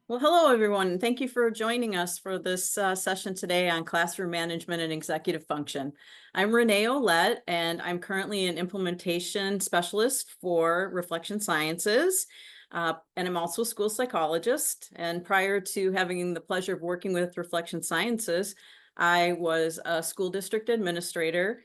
Well, hello, everyone. and Thank you for joining us for this session today on classroom management and executive function. I'm Renae Ouillette, and I'm currently an implementation specialist for Reflection Sciences. And I'm also a school psychologist. And prior to having the pleasure of working with Reflection Sciences, I was a school district administrator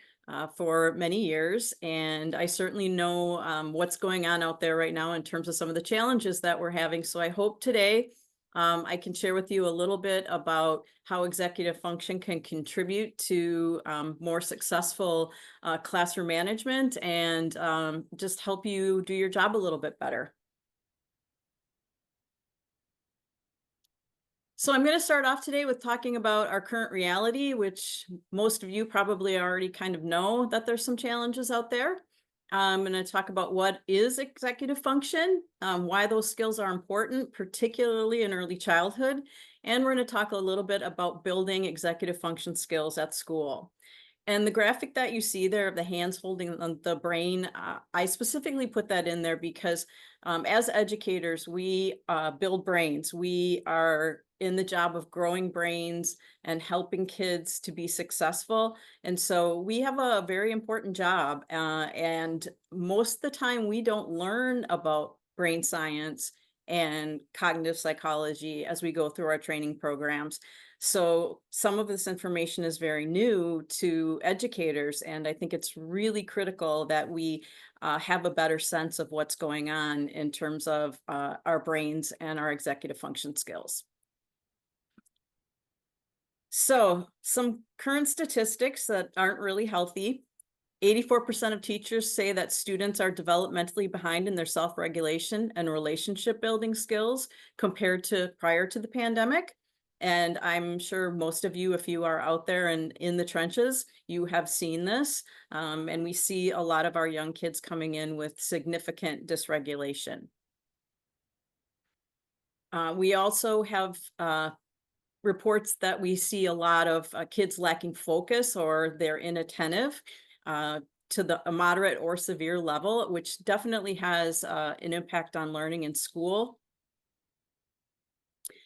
for many years, and I certainly know what's going on out there right now in terms of some of the challenges that we're having. So I hope today I can share with you a little bit about how executive function can contribute to more successful classroom management and just help you do your job a little bit better. So I'm going to start off today with talking about our current reality, which most of you probably already kind of know that there's some challenges out there. I'm going to talk about what is executive function, why those skills are important, particularly in early childhood. And we're going to talk a little bit about building executive function skills at school. And the graphic that you see there of the hands holding the brain, I specifically put that in there because as educators, we build brains. We are in the job of growing brains and helping kids to be successful. And so we have a very important job. And most of the time, we don't learn about brain science and cognitive psychology as we go through our training programs. So some of this information is very new to educators, and I think it's really critical that we have a better sense of what's going on in terms of our brains and our executive function skills. So some current statistics that aren't really healthy. 84% of teachers say that students are developmentally behind in their self-regulation and relationship building skills compared to prior to the pandemic. And I'm sure most of you, if you are out there and in the trenches, you have seen this. And we see a lot of our young kids coming in with significant dysregulation. We also have reports that we see a lot of kids lacking focus or they're inattentive uh, to a moderate or severe level, which definitely has an impact on learning in school.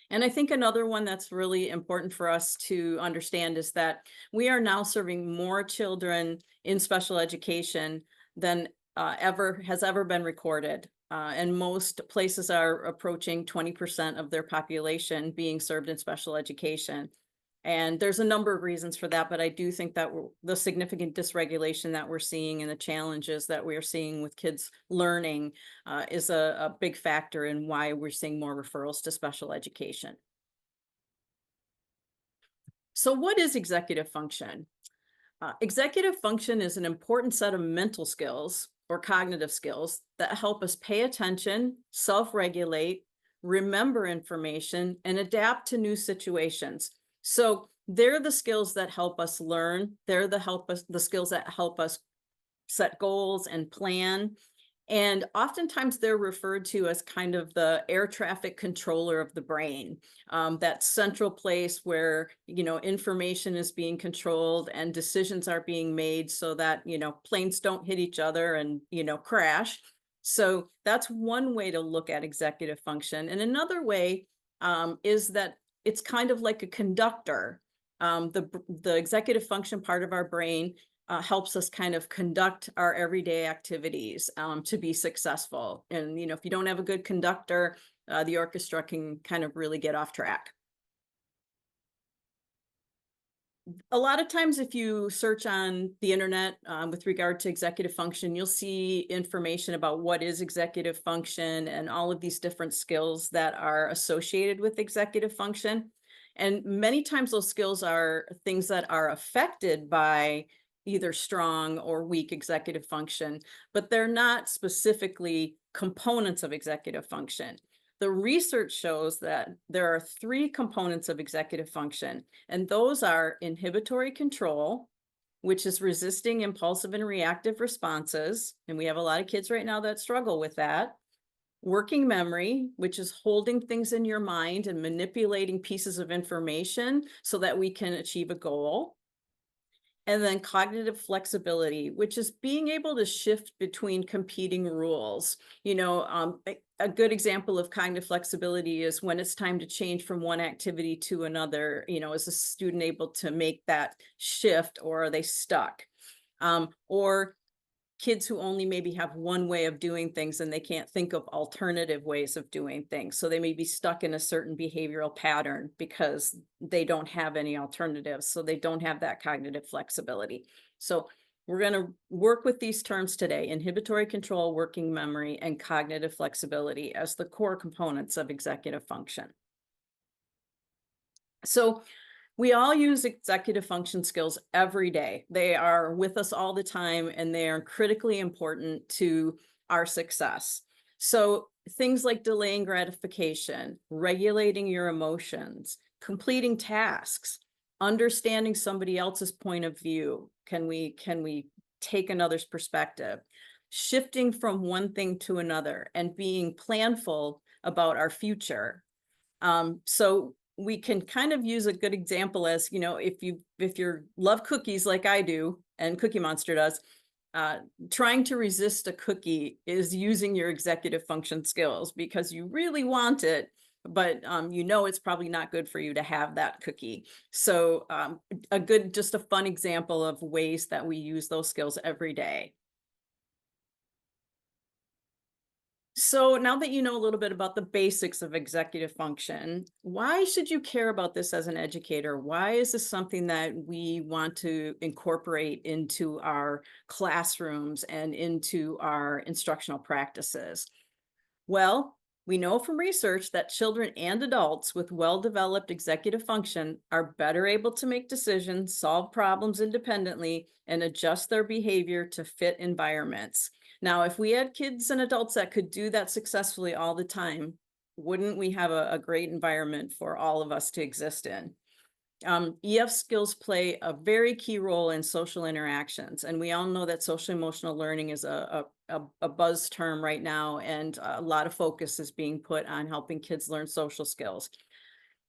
And I think another one that's really important for us to understand is that we are now serving more children in special education than ever been recorded. And most places are approaching 20% of their population being served in special education. And there's a number of reasons for that, but I do think that the significant dysregulation that we're seeing and the challenges that we're seeing with kids learning is a big factor in why we're seeing more referrals to special education. So what is executive function? Executive function is an important set of mental skills or cognitive skills that help us pay attention, self-regulate, remember information, and adapt to new situations. So they're the skills that help us learn. They're the skills that help us set goals and plan. And oftentimes they're referred to as kind of the air traffic controller of the brain, that central place where, information is being controlled and decisions are being made so that, planes don't hit each other and, crash. So that's one way to look at executive function. And another way is that it's kind of like a conductor. The executive function part of our brain helps us kind of conduct our everyday activities to be successful. And, if you don't have a good conductor, the orchestra can kind of really get off track. A lot of times, if you search on the internet with regard to executive function, you'll see information about what is executive function and all of these different skills that are associated with executive function. And many times those skills are things that are affected by either strong or weak executive function, but they're not specifically components of executive function. The research shows that there are three components of executive function, and those are inhibitory control, which is resisting impulsive and reactive responses. And we have a lot of kids right now that struggle with that. Working memory, which is holding things in your mind and manipulating pieces of information so that we can achieve a goal. And then cognitive flexibility, which is being able to shift between competing rules. a good example of cognitive flexibility is when it's time to change from one activity to another. Is a student able to make that shift, or are they stuck? Or kids who only maybe have one way of doing things and they can't think of alternative ways of doing things. So they may be stuck in a certain behavioral pattern because they don't have any alternatives. So they don't have that cognitive flexibility. So we're going to work with these terms today: inhibitory control, working memory, and cognitive flexibility as the core components of executive function. So we all use executive function skills every day. They are with us all the time, and they are critically important to our success. So things like delaying gratification, regulating your emotions, completing tasks, understanding somebody else's point of view. Can we take another's perspective? Shifting from one thing to another and being planful about our future. So we can kind of use a good example as, if you love cookies like I do and Cookie Monster does, trying to resist a cookie is using your executive function skills because you really want it, but it's probably not good for you to have that cookie. So just a fun example of ways that we use those skills every day. So now that you know a little bit about the basics of executive function, why should you care about this as an educator? Why is this something that we want to incorporate into our classrooms and into our instructional practices? Well, we know from research that children and adults with well-developed executive function are better able to make decisions, solve problems independently, and adjust their behavior to fit environments. Now, if we had kids and adults that could do that successfully all the time, wouldn't we have a great environment for all of us to exist in? EF skills play a very key role in social interactions, and we all know that social emotional learning is a buzz term right now, and a lot of focus is being put on helping kids learn social skills.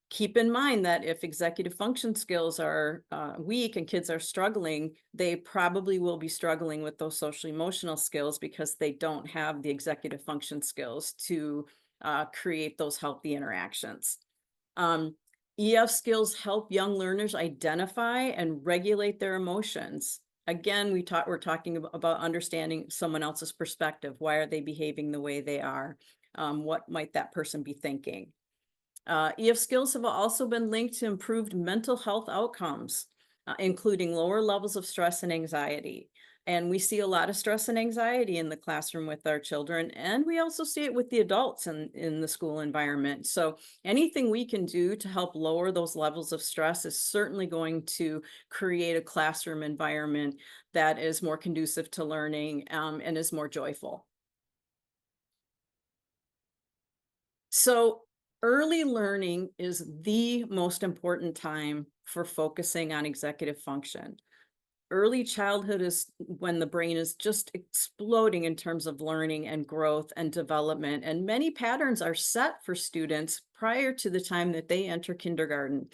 Keep in mind that if executive function skills are weak and kids are struggling, they probably will be struggling with those social emotional skills because they don't have the executive function skills to create those healthy interactions. EF skills help young learners identify and regulate their emotions. Again, we're talking about understanding someone else's perspective. Why are they behaving the way they are? What might that person be thinking? EF skills have also been linked to improved mental health outcomes, including lower levels of stress and anxiety. And we see a lot of stress and anxiety in the classroom with our children, and we also see it with the adults in the school environment. So anything we can do to help lower those levels of stress is certainly going to create a classroom environment that is more conducive to learning, and is more joyful. So early learning is the most important time for focusing on executive function. Early childhood is when the brain is just exploding in terms of learning and growth and development, and many patterns are set for students prior to the time that they enter kindergarten.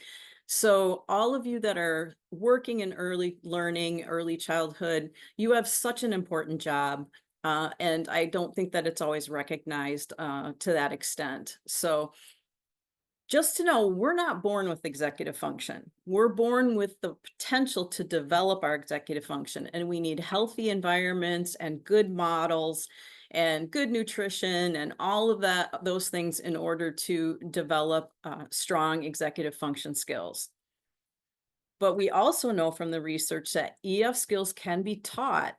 So all of you that are working in early learning, early childhood, you have such an important job. And I don't think that it's always recognized to that extent. So just to know, we're not born with executive function. We're born with the potential to develop our executive function, and we need healthy environments and good models and good nutrition and all of those things in order to develop strong executive function skills. But we also know from the research that EF skills can be taught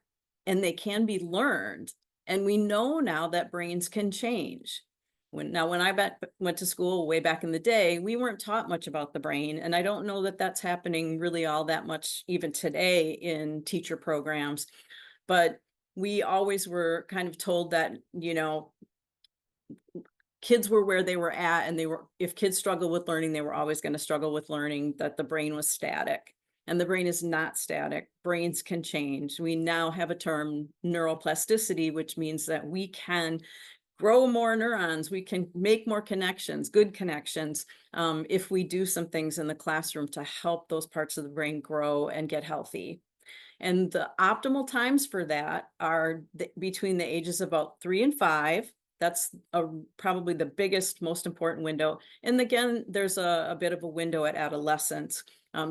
and they can be learned. And we know now that brains can change. When I went to school way back in the day, we weren't taught much about the brain. And I don't know that that's happening really all that much even today in teacher programs. But we always were kind of told that, kids were where they were at, and if kids struggle with learning, they were always going to struggle with learning, that the brain was static. And the brain is not static. Brains can change. We now have a term, neuroplasticity, which means that we can grow more neurons, we can make more connections, good connections, if we do some things in the classroom to help those parts of the brain grow and get healthy. And the optimal times for that are between the ages of about 3 and 5, That's probably the biggest, most important window. And again, there's a bit of a window at adolescence,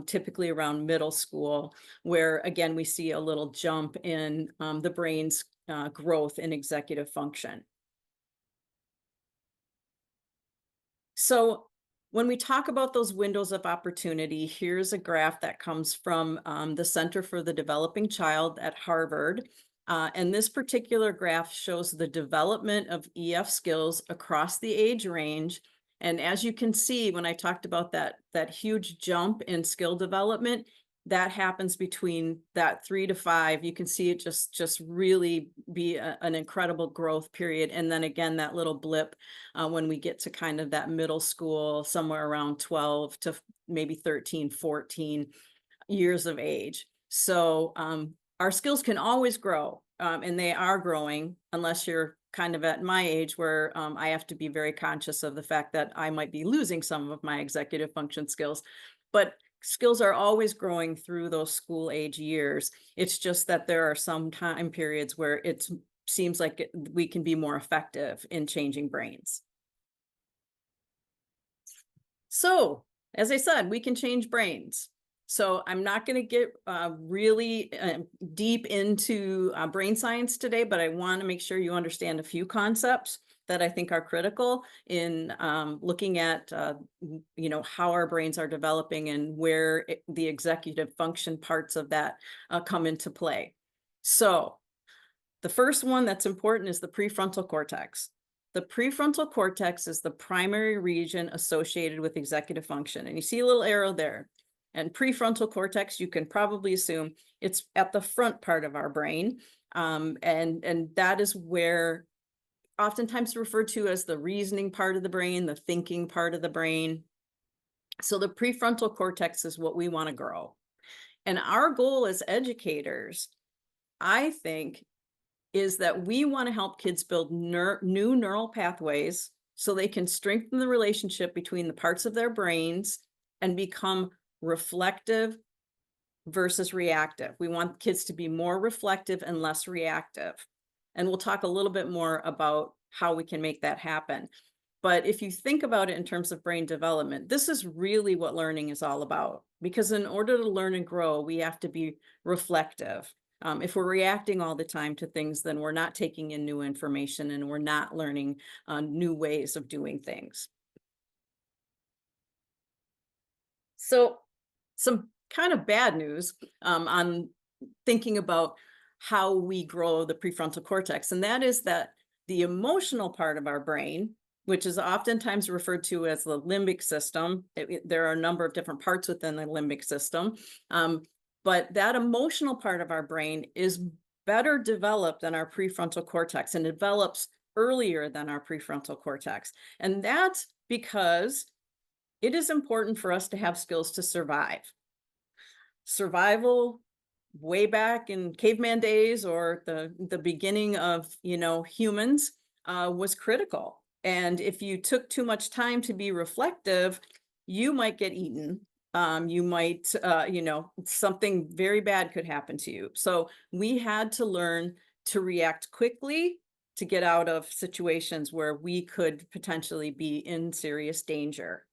typically around middle school, where again, we see a little jump in the brain's growth in executive function. So when we talk about those windows of opportunity, here's a graph that comes from the Center for the Developing Child at Harvard. And this particular graph shows the development of EF skills across the age range. And as you can see, when I talked about that huge jump in skill development, that happens between that 3 to 5. You can see it just really be an incredible growth period. And then again, that little blip when we get to kind of that middle school, somewhere around 12 to maybe 13, 14 years of age. So our skills can always grow, and they are growing, unless you're kind of at my age where I have to be very conscious of the fact that I might be losing some of my executive function skills. But skills are always growing through those school age years. It's just that there are some time periods where it seems like we can be more effective in changing brains. So, as I said, we can change brains. So I'm not going to get really deep into brain science today, but I want to make sure you understand a few concepts that I think are critical in looking at, how our brains are developing and where the executive function parts of that come into play. So the first one that's important is the prefrontal cortex. The prefrontal cortex is the primary region associated with executive function. And you see a little arrow there. And prefrontal cortex, you can probably assume it's at the front part of our brain. And that is where oftentimes referred to as the reasoning part of the brain, the thinking part of the brain. So the prefrontal cortex is what we want to grow. And our goal as educators, I think, is that we want to help kids build new neural pathways so they can strengthen the relationship between the parts of their brains and become reflective versus reactive. We want kids to be more reflective and less reactive. And we'll talk a little bit more about how we can make that happen. But if you think about it in terms of brain development, this is really what learning is all about. Because in order to learn and grow, we have to be reflective. If we're reacting all the time to things, then we're not taking in new information and we're not learning new ways of doing things. So some kind of bad news on thinking about how we grow the prefrontal cortex, and that is that the emotional part of our brain, which is oftentimes referred to as the limbic system, there are a number of different parts within the limbic system, but that emotional part of our brain is better developed than our prefrontal cortex and develops earlier than our prefrontal cortex. And that's because it is important for us to have skills to survive. Survival way back in caveman days or the beginning of humans was critical. And if you took too much time to be reflective, you might get eaten. You might, something very bad could happen to you. So we had to learn to react quickly to get out of situations where we could potentially be in serious danger.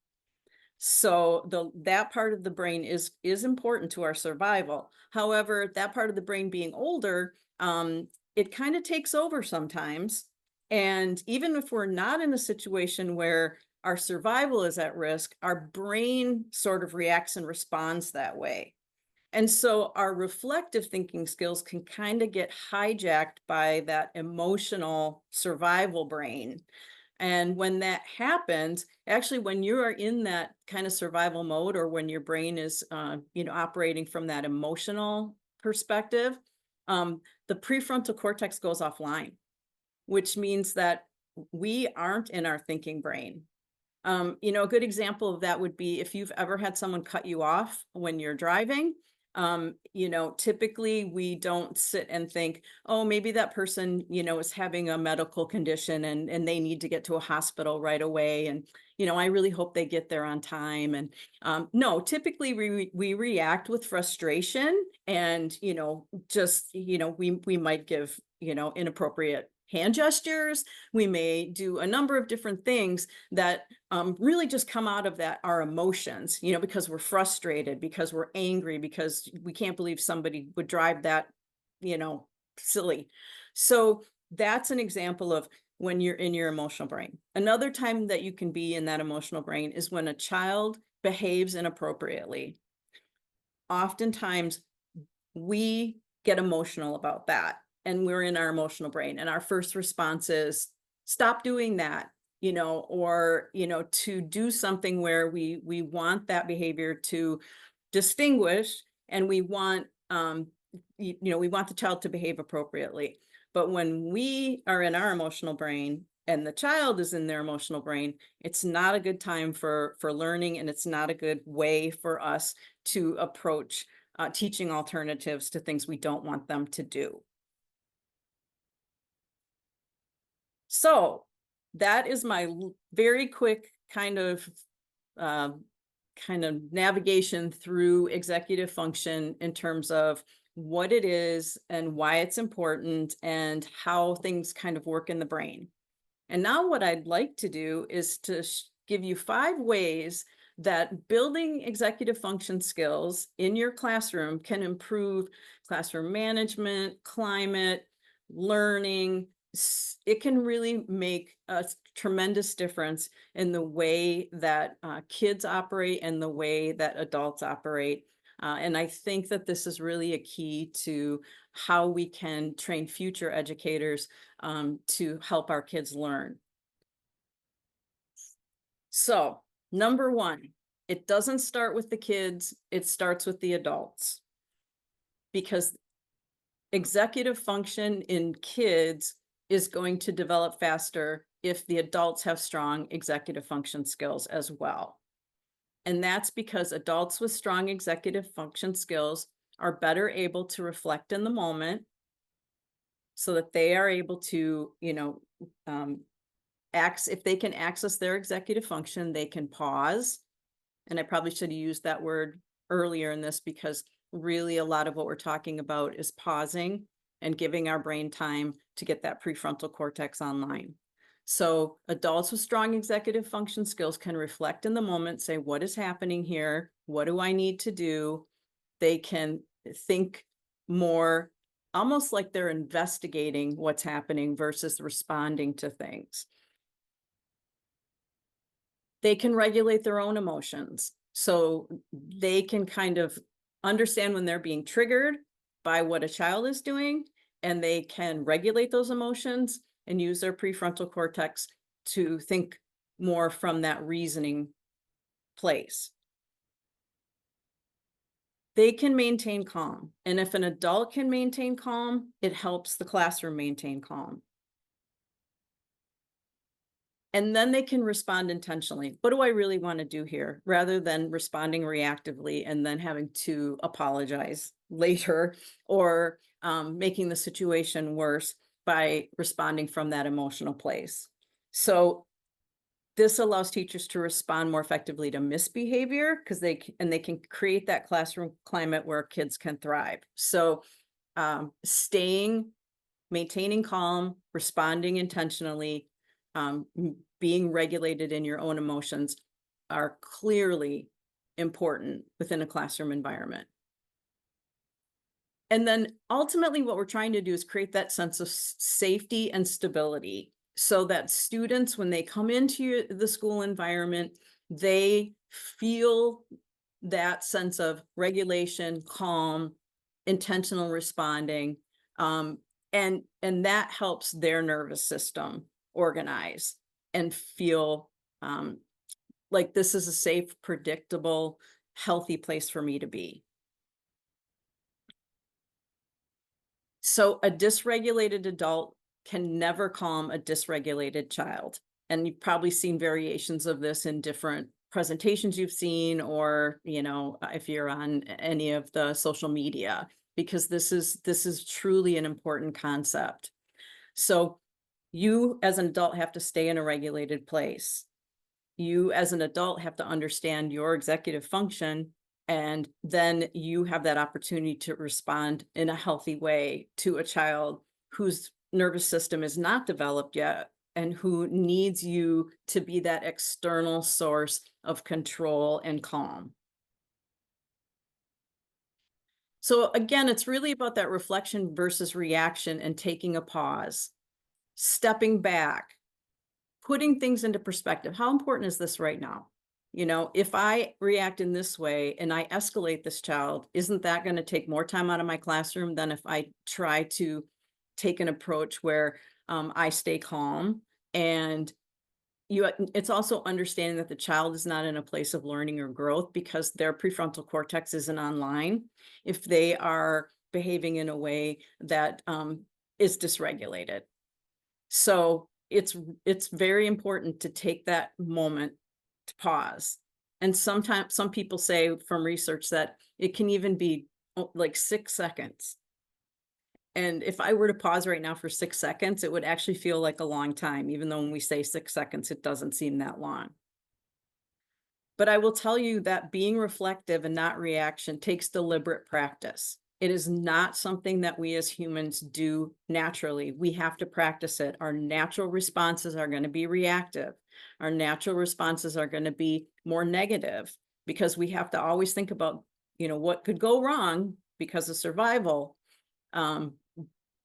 So that part of the brain is important to our survival. However, that part of the brain being older, it kind of takes over sometimes. And even if we're not in a situation where our survival is at risk, our brain sort of reacts and responds that way. And so our reflective thinking skills can kind of get hijacked by that emotional survival brain. And when that happens, actually, when you are in that kind of survival mode, or when your brain is, operating from that emotional perspective, the prefrontal cortex goes offline, which means that we aren't in our thinking brain. A good example of that would be if you've ever had someone cut you off when you're driving. Typically we don't sit and think, oh, maybe that person, is having a medical condition and they need to get to a hospital right away. And, I really hope they get there on time. And no, typically we react with frustration and, we might give, inappropriate hand gestures. We may do a number of different things that really just come out of that, our emotions, because we're frustrated, because we're angry, because we can't believe somebody would drive that, silly. So that's an example of when you're in your emotional brain. Another time that you can be in that emotional brain is when a child behaves inappropriately. Oftentimes we get emotional about that, and we're in our emotional brain, and our first response is stop doing that, or to do something where we want that behavior to distinguish, and we want we want the child to behave appropriately. But when we are in our emotional brain and the child is in their emotional brain, it's not a good time for learning, and it's not a good way for us to approach teaching alternatives to things we don't want them to do. So that is my very quick kind of navigation through executive function in terms of what it is and why it's important and how things kind of work in the brain. And now what I'd like to do is to give you 5 ways that building executive function skills in your classroom can improve classroom management, climate, learning. It can really make a tremendous difference in the way that kids operate and the way that adults operate. And I think that this is really a key to how we can train future educators to help our kids learn. So, number 1, it doesn't start with the kids, it starts with the adults. Because executive function in kids is going to develop faster if the adults have strong executive function skills as well. And that's because adults with strong executive function skills are better able to reflect in the moment so that they are able to, if they can access their executive function, they can pause. And I probably should have used that word earlier in this, because really a lot of what we're talking about is pausing and giving our brain time to get that prefrontal cortex online. So adults with strong executive function skills can reflect in the moment, say, what is happening here? What do I need to do? They can think more, almost like they're investigating what's happening versus responding to things. They can regulate their own emotions. So they can kind of understand when they're being triggered by what a child is doing, and they can regulate those emotions and use their prefrontal cortex to think more from that reasoning place. They can maintain calm. And if an adult can maintain calm, it helps the classroom maintain calm. And then they can respond intentionally. What do I really want to do here? Rather than responding reactively and then having to apologize later, or making the situation worse by responding from that emotional place. So this allows teachers to respond more effectively to misbehavior, because they can create that classroom climate where kids can thrive. So maintaining calm, responding intentionally, being regulated in your own emotions are clearly important within a classroom environment. And then ultimately what we're trying to do is create that sense of safety and stability, so that students, when they come into the school environment, they feel that sense of regulation, calm, intentional responding, and that helps their nervous system organize and feel like this is a safe, predictable, healthy place for me to be. So a dysregulated adult can never calm a dysregulated child. And you've probably seen variations of this in different presentations you've seen, or, if you're on any of the social media, because this is truly an important concept. So you as an adult have to stay in a regulated place. You as an adult have to understand your executive function, and then you have that opportunity to respond in a healthy way to a child who's nervous system is not developed yet and who needs you to be that external source of control and calm. So again, it's really about that reflection versus reaction and taking a pause, stepping back, putting things into perspective. How important is this right now? You know, if I react in this way and I escalate this child, isn't that going to take more time out of my classroom than if I try to take an approach where I stay calm? And it's also understanding that the child is not in a place of learning or growth because their prefrontal cortex isn't online if they are behaving in a way that is dysregulated. So it's very important to take that moment to pause. And sometimes some people say from research that it can even be like 6 seconds. And if I were to pause right now for 6 seconds, it would actually feel like a long time, even though when we say 6 seconds, it doesn't seem that long. But I will tell you that being reflective and not reaction takes deliberate practice. It is not something that we as humans do naturally. We have to practice it. Our natural responses are going to be reactive. Our natural responses are going to be more negative because we have to always think about, what could go wrong because of survival.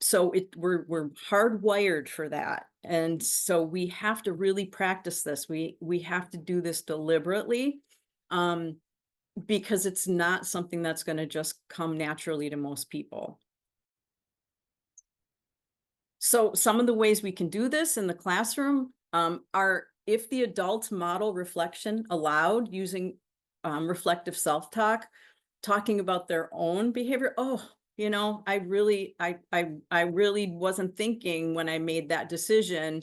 So we're hardwired for that. And so we have to really practice this. We have to do this deliberately, because it's not something that's going to just come naturally to most people. So some of the ways we can do this in the classroom are if the adults model reflection aloud using reflective self-talk, talking about their own behavior. Oh, I really wasn't thinking when I made that decision.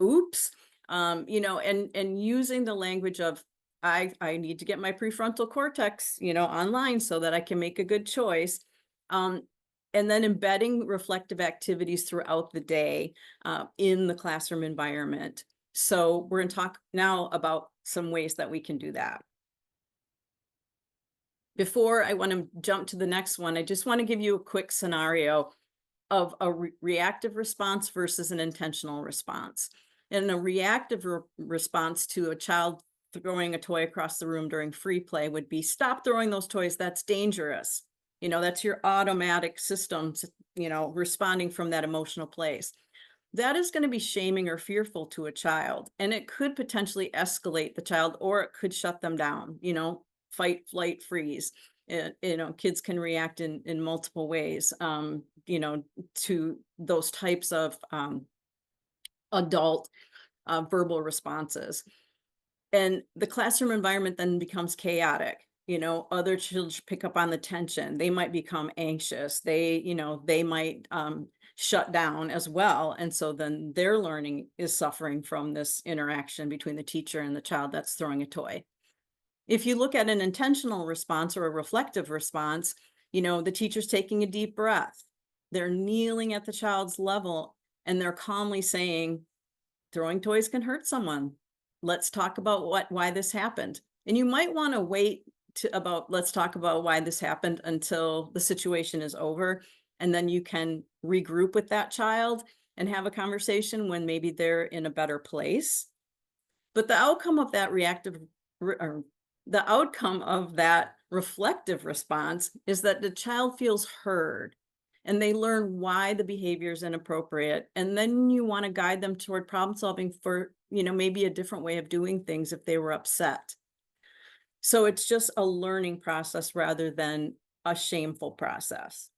Oops. And using the language of I need to get my prefrontal cortex, online so that I can make a good choice. And then embedding reflective activities throughout the day in the classroom environment. So we're going to talk now about some ways that we can do that. Before I want to jump to the next one, I just want to give you a quick scenario of a reactive response versus an intentional response. And a reactive response to a child throwing a toy across the room during free play would be, stop throwing those toys, that's dangerous. That's your automatic systems, responding from that emotional place. That is going to be shaming or fearful to a child, and it could potentially escalate the child, or it could shut them down, fight, flight, freeze. Kids can react in multiple ways, to those types of adult verbal responses. And the classroom environment then becomes chaotic. Other children pick up on the tension. They might become anxious. They might shut down as well. And so then their learning is suffering from this interaction between the teacher and the child that's throwing a toy. If you look at an intentional response or a reflective response, the teacher's taking a deep breath. They're kneeling at the child's level and they're calmly saying, throwing toys can hurt someone. Let's talk about why this happened. And you might want to wait let's talk about why this happened until the situation is over. And then you can regroup with that child and have a conversation when maybe they're in a better place. But the outcome of that the outcome of that reflective response is that the child feels heard and they learn why the behavior is inappropriate. And then you want to guide them toward problem solving for, maybe a different way of doing things if they were upset. So it's just a learning process rather than a shameful process.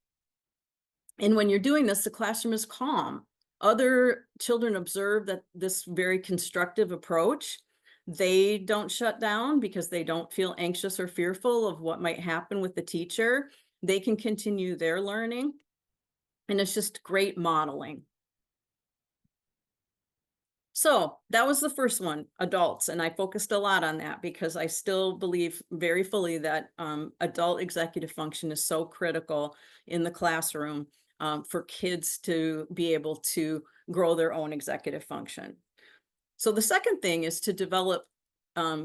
And when you're doing this, the classroom is calm. Other children observe that this very constructive approach, they don't shut down because they don't feel anxious or fearful of what might happen with the teacher. They can continue their learning. And it's just great modeling. So that was the first one, adults. And I focused a lot on that because I still believe very fully that adult executive function is so critical in the classroom for kids to be able to grow their own executive function. So the second thing is to develop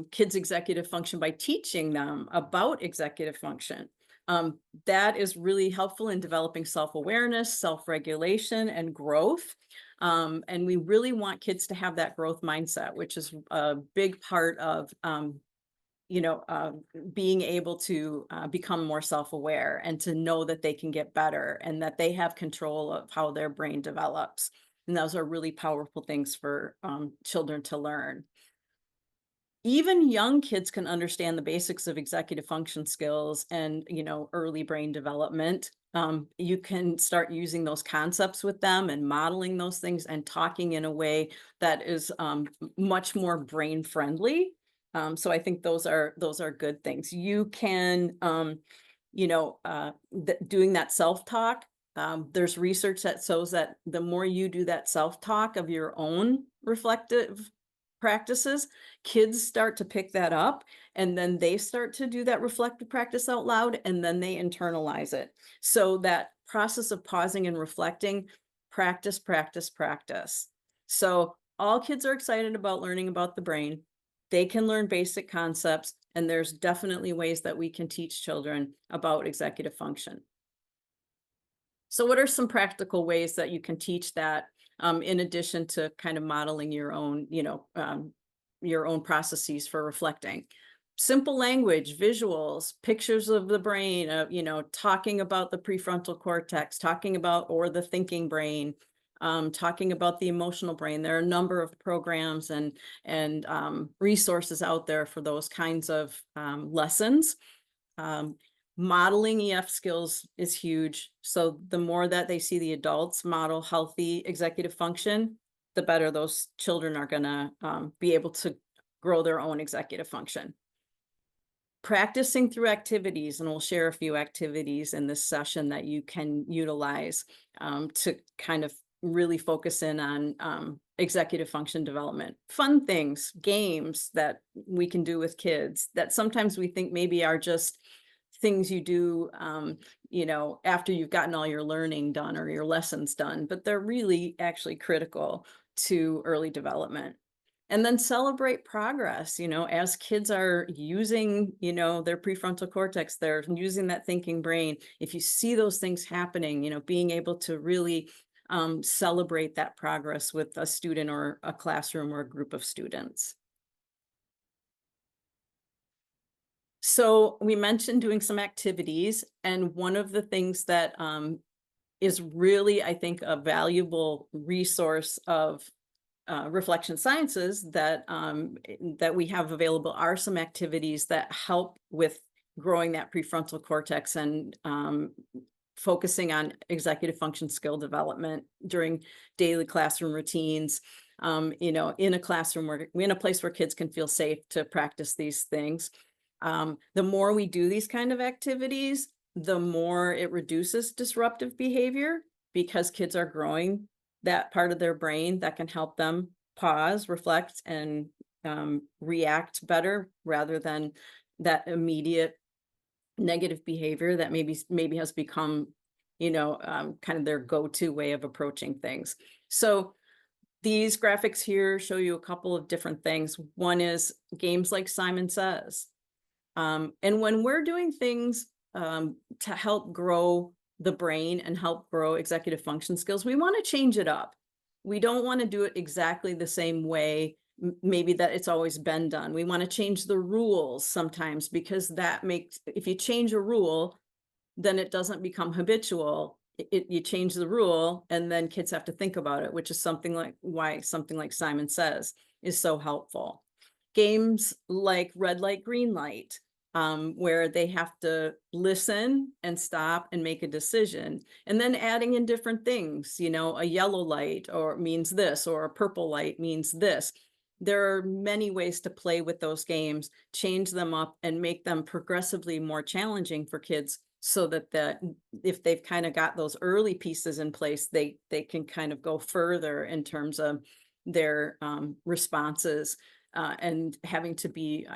kids' executive function by teaching them about executive function. That is really helpful in developing self-awareness, self-regulation, and growth. And we really want kids to have that growth mindset, which is a big part of you know, being able to become more self-aware and to know that they can get better and that they have control of how their brain develops. And those are really powerful things for children to learn. Even young kids can understand the basics of executive function skills and, early brain development. You can start using those concepts with them and modeling those things and talking in a way that is much more brain friendly. So I think those are good things. You can, doing that self talk. There's research that shows that the more you do that self talk of your own reflective practices, kids start to pick that up, and then they start to do that reflective practice out loud, and then they internalize it. So that process of pausing and reflecting, practice, practice, practice. So all kids are excited about learning about the brain. They can learn basic concepts, and there's definitely ways that we can teach children about executive function. So what are some practical ways that you can teach that, in addition to kind of modeling your own processes for reflecting? Simple language, visuals, pictures of the brain, talking about the prefrontal cortex, talking about or the thinking brain, talking about the emotional brain. There are a number of programs and resources out there for those kinds of lessons. Um, Modeling EF skills is huge. So the more that they see the adults model healthy executive function, the better those children are going to be able to grow their own executive function. Practicing through activities, and we'll share a few activities in this session that you can utilize to kind of really focus in on executive function development. Fun things, games that we can do with kids that sometimes we think maybe are just things you do, after you've gotten all your learning done or your lessons done, but they're really actually critical to early development. And then celebrate progress, as kids are using, their prefrontal cortex, they're using that thinking brain. If you see those things happening, being able to really celebrate that progress with a student or a classroom or a group of students. So we mentioned doing some activities, and one of the things that is really, I think, a valuable resource of reflection sciences that we have available are some activities that help with growing that prefrontal cortex and focusing on executive function skill development during daily classroom routines. In a classroom where in a place where kids can feel safe to practice these things. The more we do these kind of activities, the more it reduces disruptive behavior because kids are growing that part of their brain that can help them pause, reflect, and react better rather than that immediate negative behavior that maybe has become, kind of their go-to way of approaching things. So these graphics here show you a couple of different things. One is games like Simon Says. And when we're doing things to help grow the brain and help grow executive function skills, we want to change it up. We don't want to do it exactly the same way, maybe that it's always been done. We want to change the rules sometimes because that makes, if you change a rule, then it doesn't become habitual. You change the rule and then kids have to think about it, which is why something like Simon Says is so helpful. Games like red light, green light, where they have to listen and stop and make a decision, and then adding in different things, a yellow light or means this, or a purple light means this. There are many ways to play with those games, change them up and make them progressively more challenging for kids so that if they've kind of got those early pieces in place, they can kind of go further in terms of their responses and having to be,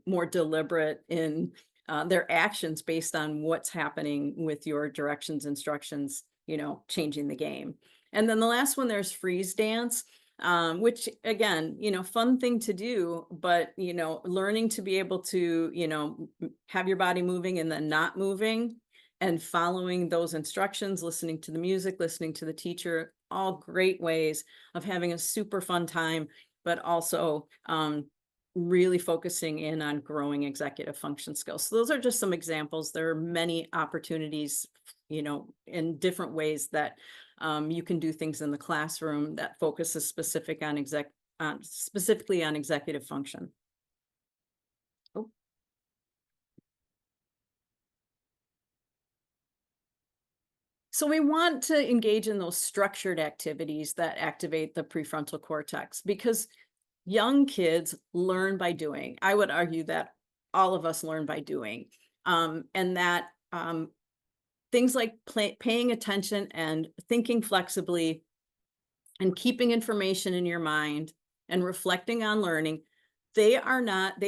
more deliberate in their actions based on what's happening with your directions, instructions, changing the game. And then the last one, there's freeze dance. which again, fun thing to do, but, learning to be able to, have your body moving and then not moving and following those instructions, listening to the music, listening to the teacher, all great ways of having a super fun time, but also really focusing in on growing executive function skills. So those are just some examples. There are many opportunities, in different ways that you can do things in the classroom that focuses specifically on executive function. Oh. So we want to engage in those structured activities that activate the prefrontal cortex because young kids learn by doing. I would argue that all of us learn by doing, and that things like paying attention and thinking flexibly and keeping information in your mind and reflecting on learning, they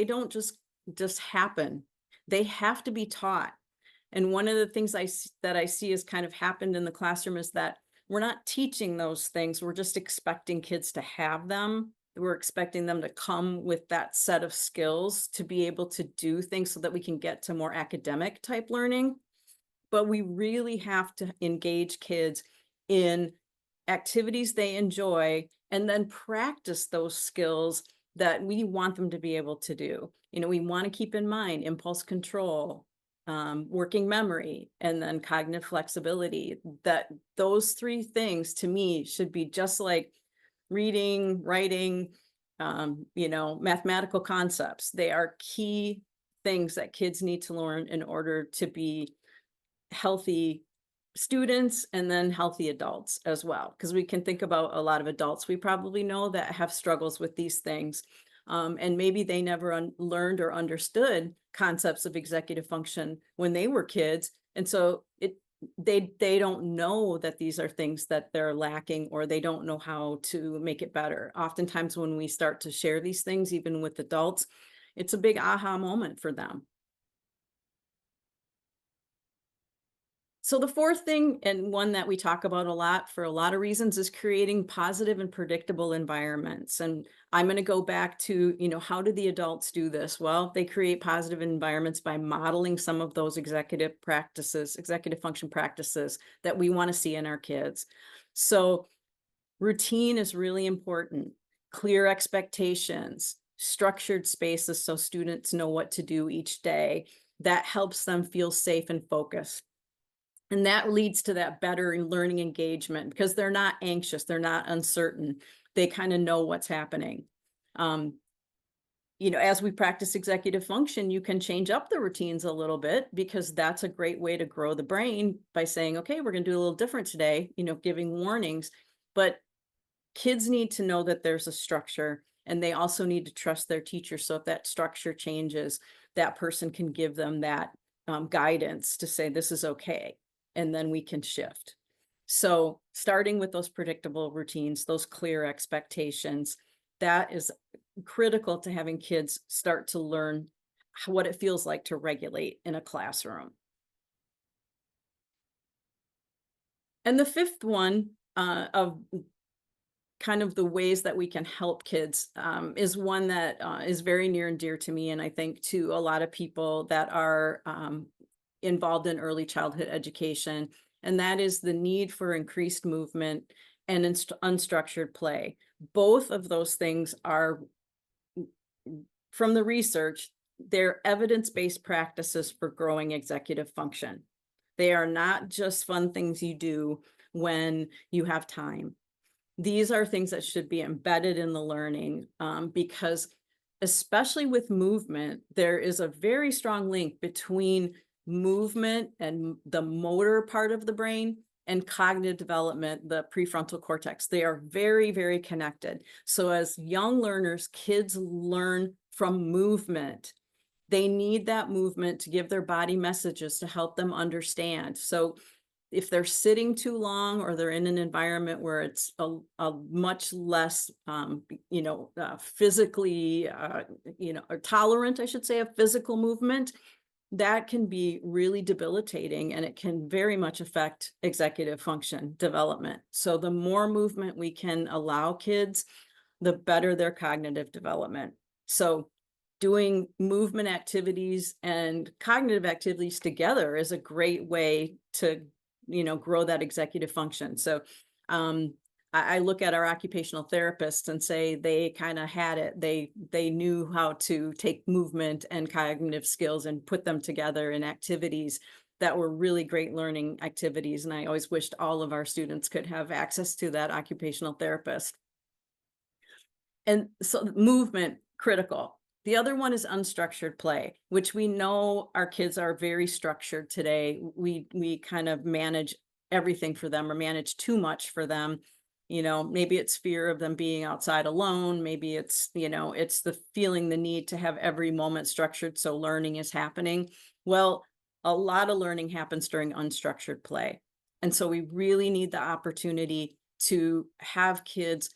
don't just happen. They have to be taught. And one of the things that I see has kind of happened in the classroom is that we're not teaching those things. We're just expecting kids to have them. We're expecting them to come with that set of skills to be able to do things so that we can get to more academic type learning. But we really have to engage kids in activities they enjoy and then practice those skills that we want them to be able to do. We want to keep in mind impulse control, working memory, and then cognitive flexibility. That those three things to me should be just like reading, writing, mathematical concepts. They are key things that kids need to learn in order to be healthy students and then healthy adults as well. Because we can think about a lot of adults we probably know that have struggles with these things. And maybe they never learned or understood concepts of executive function when they were kids. And so they don't know that these are things that they're lacking, or they don't know how to make it better. Oftentimes when we start to share these things, even with adults, it's a big aha moment for them. So the fourth thing, and one that we talk about a lot for a lot of reasons, is creating positive and predictable environments. And I'm going to go back to, how do the adults do this? Well, they create positive environments by modeling some of those executive function practices that we want to see in our kids. So routine is really important. Clear expectations, structured spaces so students know what to do each day. That helps them feel safe and focused. And that leads to that better learning engagement because they're not anxious, they're not uncertain. They kind of know what's happening. As we practice executive function, you can change up the routines a little bit because that's a great way to grow the brain by saying, okay, we're going to do a little different today, giving warnings. But kids need to know that there's a structure, and they also need to trust their teacher. So if that structure changes, that person can give them that guidance to say, this is okay. And then we can shift. So starting with those predictable routines, those clear expectations, that is critical to having kids start to learn what it feels like to regulate in a classroom. And the fifth one of kind of the ways that we can help kids is one that is very near and dear to me, and I think to a lot of people that are involved in early childhood education, and that is the need for increased movement and unstructured play. Both of those things are, from the research, they're evidence-based practices for growing executive function. They are not just fun things you do when you have time. These are things that should be embedded in the learning because especially with movement, there is a very strong link between movement and the motor part of the brain and cognitive development, the prefrontal cortex. They are very, very connected. So as young learners, kids learn from movement. They need that movement to give their body messages to help them understand. So if they're sitting too long or they're in an environment where it's a much less, physically, or tolerant, I should say, of physical movement, that can be really debilitating, and it can very much affect executive function development. So the more movement we can allow kids, the better their cognitive development. So doing movement activities and cognitive activities together is a great way to, grow that executive function. So um, I look at our occupational therapists and say they kind of had it. They knew how to take movement and cognitive skills and put them together in activities that were really great learning activities. And I always wished all of our students could have access to that occupational therapist. And so movement, critical. The other one is unstructured play, which we know our kids are very structured today. We kind of manage everything for them or manage too much for them. Maybe it's fear of them being outside alone. Maybe it's the feeling the need to have every moment structured so learning is happening. Well, a lot of learning happens during unstructured play. And so we really need the opportunity to have kids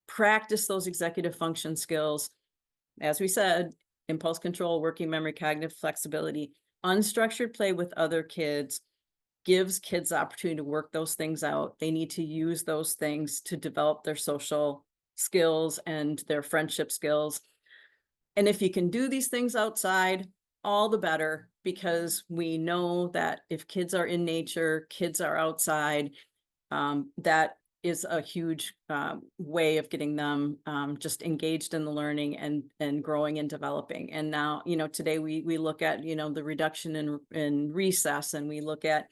practice those executive function skills. As we said, impulse control, working memory, cognitive flexibility. Unstructured play with other kids gives kids the opportunity to work those things out. They need to use those things to develop their social skills and their friendship skills. And if you can do these things outside, all the better, because we know that if kids are in nature, kids are outside, that is a huge way of getting them just engaged in the learning and growing and developing. And now, today we look at, the reduction in recess, and we look at,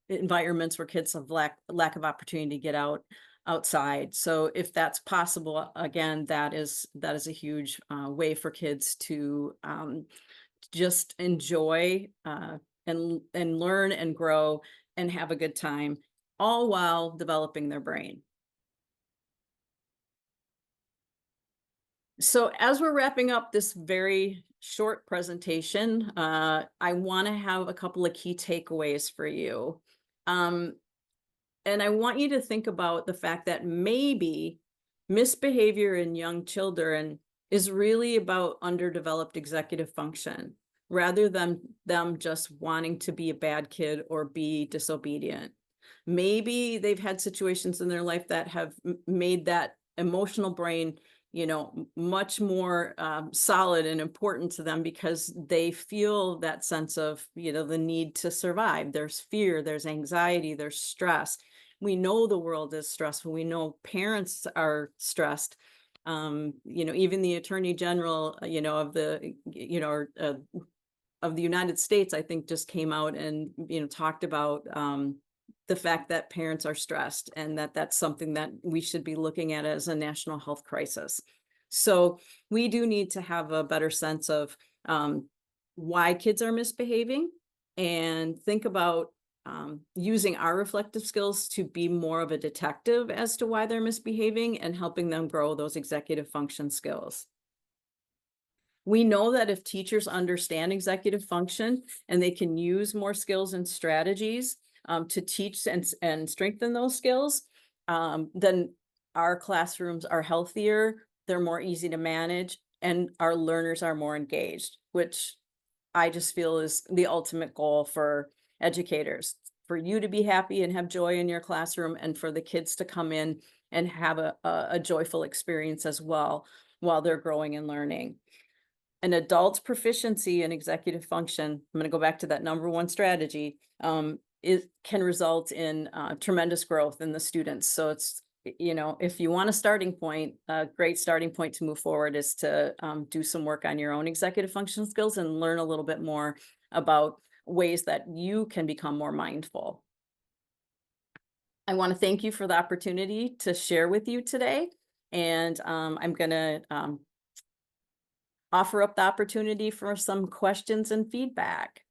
environments where kids have lack of opportunity to get outside. So if that's possible, again, that is a huge way for kids to just enjoy and learn and grow and have a good time, all while developing their brain. So as we're wrapping up this very short presentation, I want to have a couple of key takeaways for you. And I want you to think about the fact that maybe misbehavior in young children is really about underdeveloped executive function, rather than them just wanting to be a bad kid or be disobedient. Maybe they've had situations in their life that have made that emotional brain, much more solid and important to them, because they feel that sense of, the need to survive. There's fear, there's anxiety, there's stress. We know the world is stressful. We know parents are stressed. Even the Attorney General, of the, of the United States, I think just came out and, talked about the fact that parents are stressed, and that that's something that we should be looking at as a national health crisis. So we do need to have a better sense of why kids are misbehaving, and think about using our reflective skills to be more of a detective as to why they're misbehaving, and helping them grow those executive function skills. We know that if teachers understand executive function and they can use more skills and strategies to teach and strengthen those skills, then our classrooms are healthier, they're more easy to manage, and our learners are more engaged, which I just feel is the ultimate goal for educators, for you to be happy and have joy in your classroom, and for the kids to come in and have a joyful experience as well while they're growing and learning. An adult's proficiency in executive function, I'm going to go back to that number one strategy, it can result in tremendous growth in the students. So it's, if you want a starting point, a great starting point to move forward is to do some work on your own executive function skills and learn a little bit more about ways that you can become more mindful. I want to thank you for the opportunity to share with you today. And I'm going to offer up the opportunity for some questions and feedback.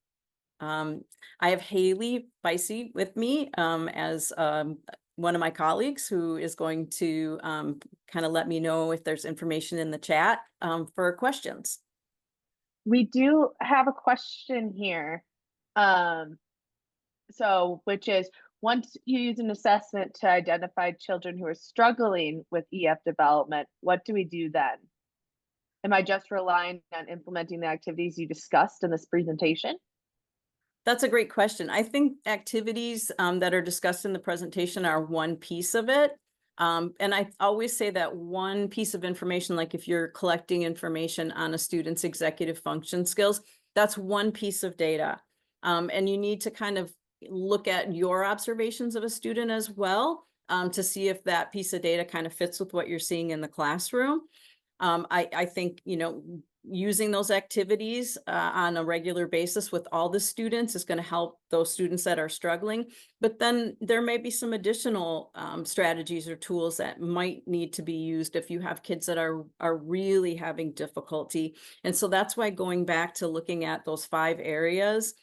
I have Haley Bicey with me as one of my colleagues, who is going to kind of let me know if there's information in the chat for questions. We do have a question here. Which is, once you use an assessment to identify children who are struggling with EF development, what do we do then? Am I just relying on implementing the activities you discussed in this presentation? That's a great question. I think activities that are discussed in the presentation are one piece of it. And I always say that one piece of information, like if you're collecting information on a student's executive function skills, that's one piece of data. And you need to kind of look at your observations of a student as well, to see if that piece of data kind of fits with what you're seeing in the classroom. I think, using those activities on a regular basis with all the students is going to help those students that are struggling. But then there may be some additional strategies or tools that might need to be used if you have kids that are really having difficulty. And so that's why going back to looking at those 5 areas,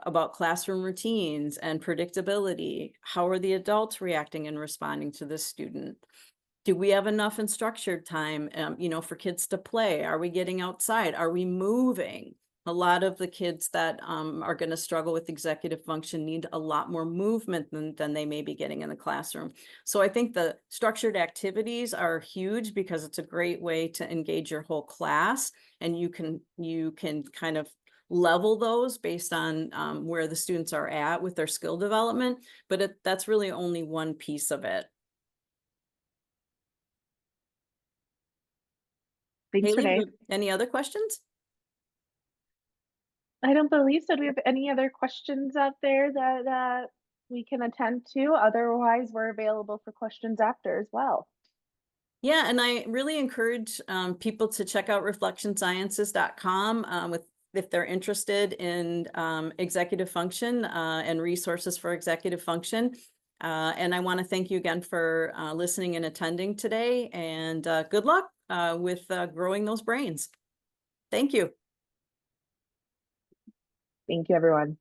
about classroom routines and predictability. How are the adults reacting and responding to this student? Do we have enough and structured time, for kids to play? Are we getting outside? Are we moving? A lot of the kids that are going to struggle with executive function need a lot more movement than they may be getting in the classroom. So I think the structured activities are huge because it's a great way to engage your whole class, and you can kind of level those based on where the students are at with their skill development. But that's really only one piece of it. Thanks, Haley, do you Renee. have any other questions? I don't believe so. Do we have any other questions out there that we can attend to? Otherwise, we're available for questions after as well. Yeah, and I really encourage people to check out reflectionsciences.com with if they're interested in executive function and resources for executive function. And I want to thank you again for listening and attending today, and good luck with growing those brains. Thank you. Thank you, everyone.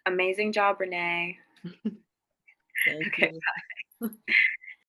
Amazing job, Renee. Thank Okay. you.